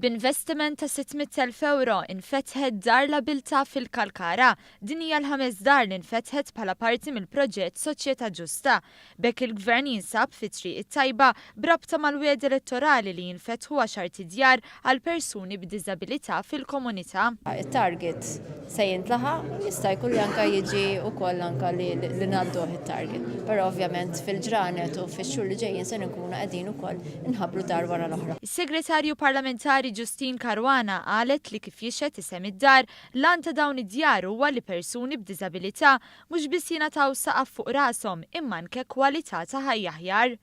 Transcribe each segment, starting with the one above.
B'investiment ta' 600,000 euro infetħet dar l-abilta fil-Kalkara. Din hija l-5 dar li infetħet bħala parti mill-proġett Soċjetà Ġusta. Bekk il-Gvern jinsab fi triq it-tajba brabta mal-wiegħed elettorali li jinfetħu 10 djar għal persuni b'diżabilità fil-komunità. Il-target se jintlaħaq jista' jkun li anke jiġi wkoll anke li ngħadduh it-target. Però ovvjament fil-ġranet u fix-xhur li ġejjin se nkunu qegħdin ukoll inħabbru dar wara l-oħra. Is-Segretarju Parlamentari Ġustin Karwana qalet li kif jixed isem id-dar lan ta' dawn id-djar huwa li persuni b'diżabilità mhux biss jingħataw saqaf fuq rashom imma anke kwalità ta' ħajja aħjar.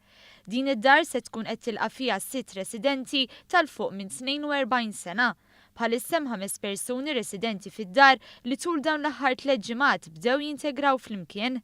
Din id-dar se tkun qed tilqa' fiha 6 residenti tal-fuq minn 42 sena. Bħalissa 5 persuni residenti fid-dar li tul dawn l-aħħar 3 ġimgħat bdew jintegraw flimkien.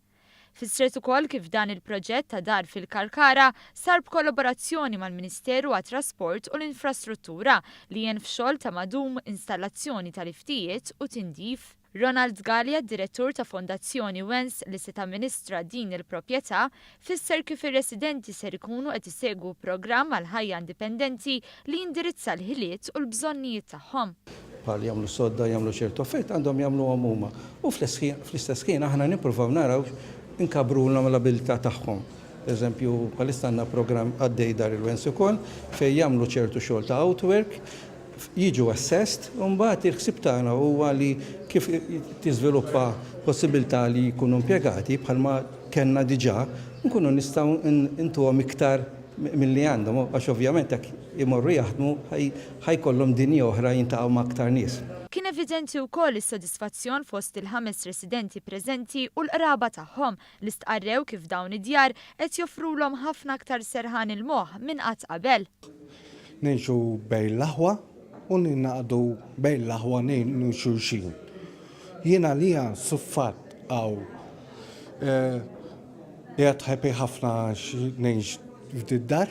Fissret ukoll kif dan il-proġett ta' dar fil-Kalkara sar b'kollaborazzjoni mal-Ministeru għat-Trasport u l-Infrastruttura li jien f'xogħol ta' madum installazzjoni tal-iftijiet u tindif. Ronald Gallia, direttur ta' Fondazzjoni Wens li se tamministra din il-proprjetà, fisser kif ir-residenti ser ikunu qed isegwu programm għal ħajja indipendenti li jindirizza l-ħiliet u l-bżonnijiet tagħhom. Bħal jagħmlu sodda, jagħmlu ċertu affett għandhom jagħmluhom huma. U fl-istess ħin aħna nippruvaw naraw inkabrulhom l-abilità tagħhom. Eżempju, bħalissa għandna programm għaddej dar il-Wens ukoll fejn jagħmlu ċertu xogħol ta' outwork, jiġu assessed, u mbagħad il-ħsieb tagħna huwa li kif tiżviluppa possibilità li jkunu impjegati bħalma kellna diġà, nkunu nistgħu intuhom iktar milli għandhom, għax ovvjament jekk imorru jaħdmu ħajkollhom dinja oħra jintaqgħu ma' aktar nies. Kien evidenti wkoll is-sodisfazzjon fost il-5 residenti preżenti u l-qraba tagħhom li stqarrew kif dawn id-djar qed joffrulhom ħafna aktar serħan il-moħħ minn qatt qabel. Ngħixu bejn l-aħwa u ninaqdu bejn l-aħwa ngħinu xulxin. Jiena lija suffat għaw qiegħed ħepi ħafna ngħix f'did-dar.